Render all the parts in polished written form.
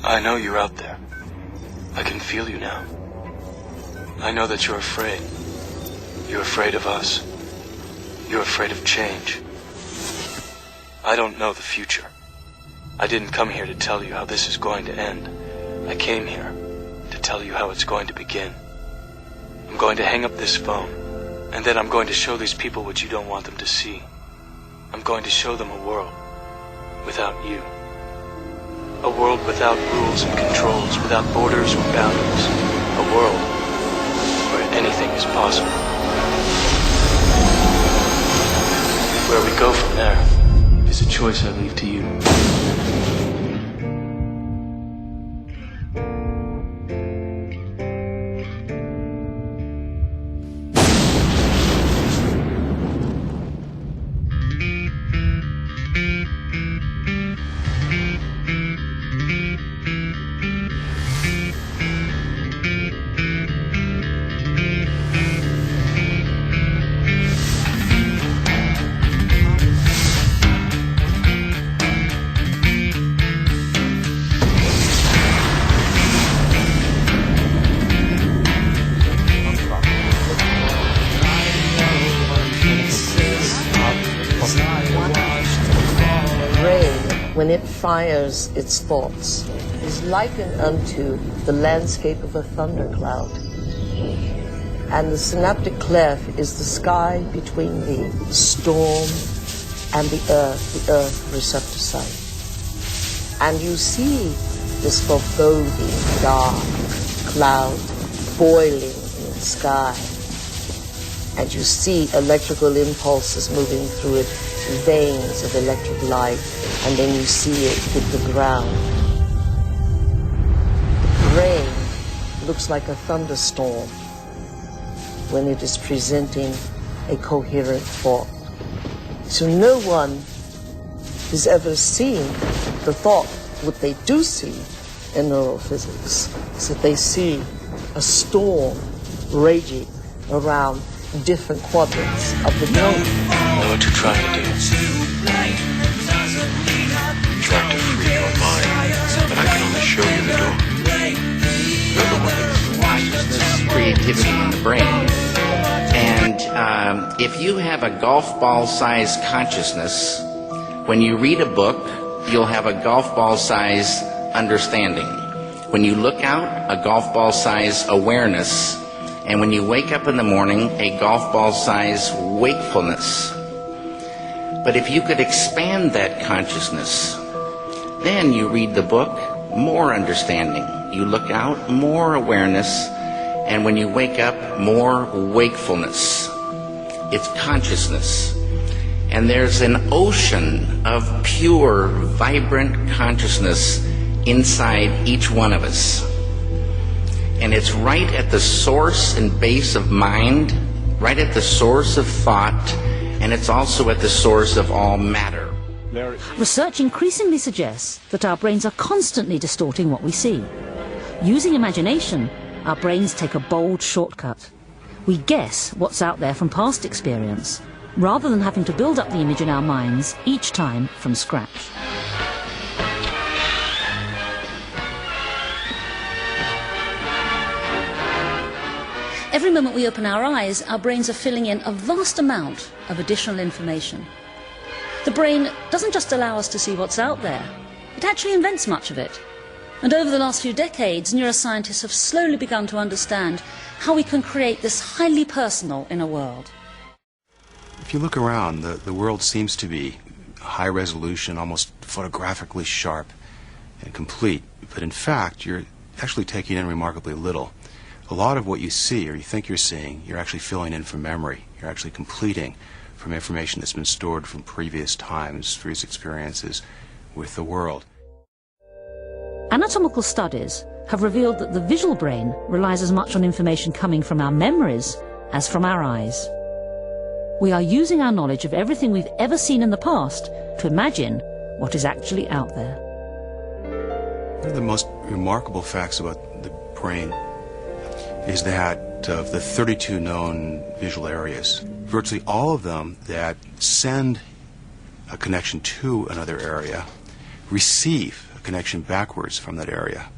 I know you're out there. I can feel you now. I know that you're afraid. You're afraid of us. You're afraid of change. I don't know the future. I didn't come here to tell you how this is going to end. I came here to tell you how it's going to begin. I'm going to hang up this phone, and then I'm going to show these people what you don't want them to see. I'm going to show them a world without you. A world without rules and controls, without borders or boundaries. A world where anything is possible. Where we go from there is a choice I leave to you. When it fires its thoughts, is likened unto the landscape of a thundercloud. And the synaptic cleft is the sky between the storm and the earth receptor site. And you see this foreboding dark cloud boiling in the sky. And you see electrical impulses moving through it, veins of electric light, and then you see it hit the ground. The brain looks like a thunderstorm when it is presenting a coherent thought. So no one has ever seen the thought. What they do see in neurophysics is that they see a storm raging around different quadrants of the brain. I know what you're trying to do. You're trying to free your mind, but I can only show you the door. You're the one that consciousness, creativity in the brain. And if you have a golf ball-sized consciousness, when you read a book, you'll have a golf ball-sized understanding. When you look out, a golf ball-sized awareness. And when you wake up in the morning, a golf ball-sized wakefulness. But if you could expand that consciousness, then you read the book, more understanding. You look out, more awareness. And when you wake up, more wakefulness. It's consciousness. And there's an ocean of pure, vibrant consciousness inside each one of us. And it's right at the source and base of mind, right at the source of thought, and it's also at the source of all matter. Research increasingly suggests that our brains are constantly distorting what we see. Using imagination, our brains take a bold shortcut. We guess what's out there from past experience, rather than having to build up the image in our minds each time from scratch. Every moment we open our eyes, our brains are filling in a vast amount of additional information. The brain doesn't just allow us to see what's out there, it actually invents much of it. And over the last few decades, neuroscientists have slowly begun to understand how we can create this highly personal inner world. If you look around, the world seems to be high resolution, almost photographically sharp and complete. But in fact, you're actually taking in remarkably little. A lot of what you see or you think you're seeing, you're actually filling in from memory. You're actually completing from information that's been stored from previous times, previous experiences with the world. Anatomical studies have revealed that the visual brain relies as much on information coming from our memories as from our eyes. We are using our knowledge of everything we've ever seen in the past to imagine what is actually out there. One of the most remarkable facts about the brain is that of the 32 known visual areas, virtually all of them that send a connection to another area receive a connection backwards from that area.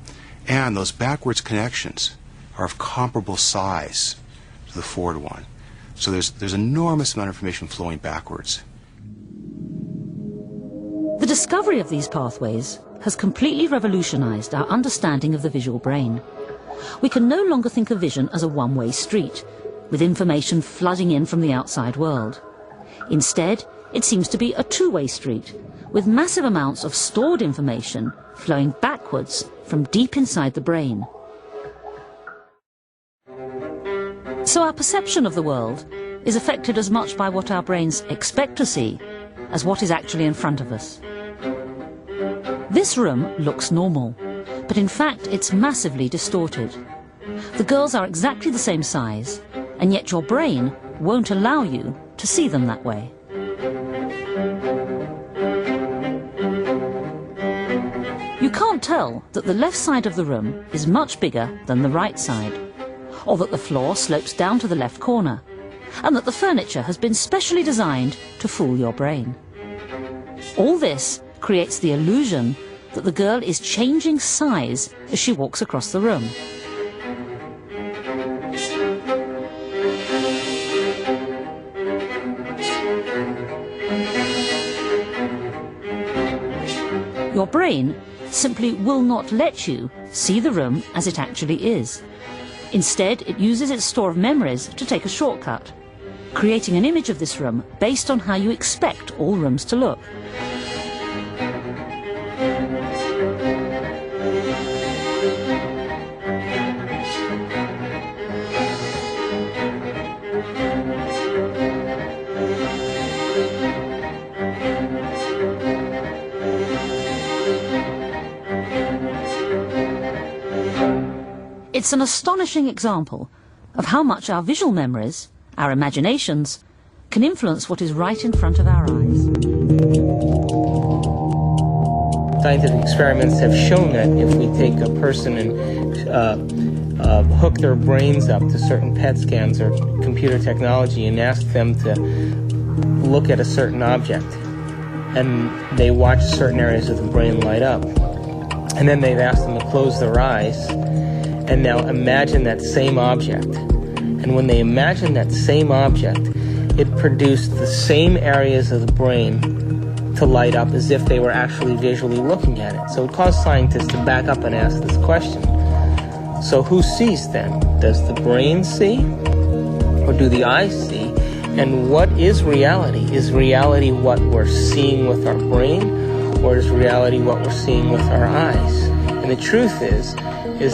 And those backwards connections are of comparable size to the forward one. So there's enormous amount of information flowing backwards. The discovery of these pathways has completely revolutionized our understanding of the visual brain. We can no longer think of vision as a one-way street, with information flooding in from the outside world. Instead, it seems to be a two-way street, with massive amounts of stored information flowing backwards from deep inside the brain. So our perception of the world is affected as much by what our brains expect to see as what is actually in front of us. This room looks normal, but in fact it's massively distorted. The girls are exactly the same size, and yet your brain won't allow you to see them that way. You can't tell that the left side of the room is much bigger than the right side, or that the floor slopes down to the left corner, and that the furniture has been specially designed to fool your brain. All this creates the illusion that the girl is changing size as she walks across the room. Your brain simply will not let you see the room as it actually is. Instead, it uses its store of memories to take a shortcut, creating an image of this room based on how you expect all rooms to look. It's an astonishing example of how much our visual memories, our imaginations, can influence what is right in front of our eyes. Scientific experiments have shown that if we take a person and hook their brains up to certain PET scans or computer technology and ask them to look at a certain object, and they watch certain areas of the brain light up, and then they've asked them to close their eyes and now imagine that same object. And when they imagine that same object, it produced the same areas of the brain to light up as if they were actually visually looking at it. So it caused scientists to back up and ask this question. So who sees then? Does the brain see? Or do the eyes see? And what is reality? Is reality what we're seeing with our brain? Or is reality what we're seeing with our eyes? And the truth is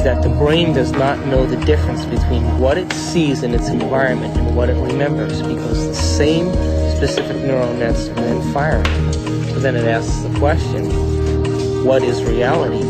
that the brain does not know the difference between what it sees in its environment and what it remembers, because the same specific neural nets are then firing. So then it asks the question, what is reality?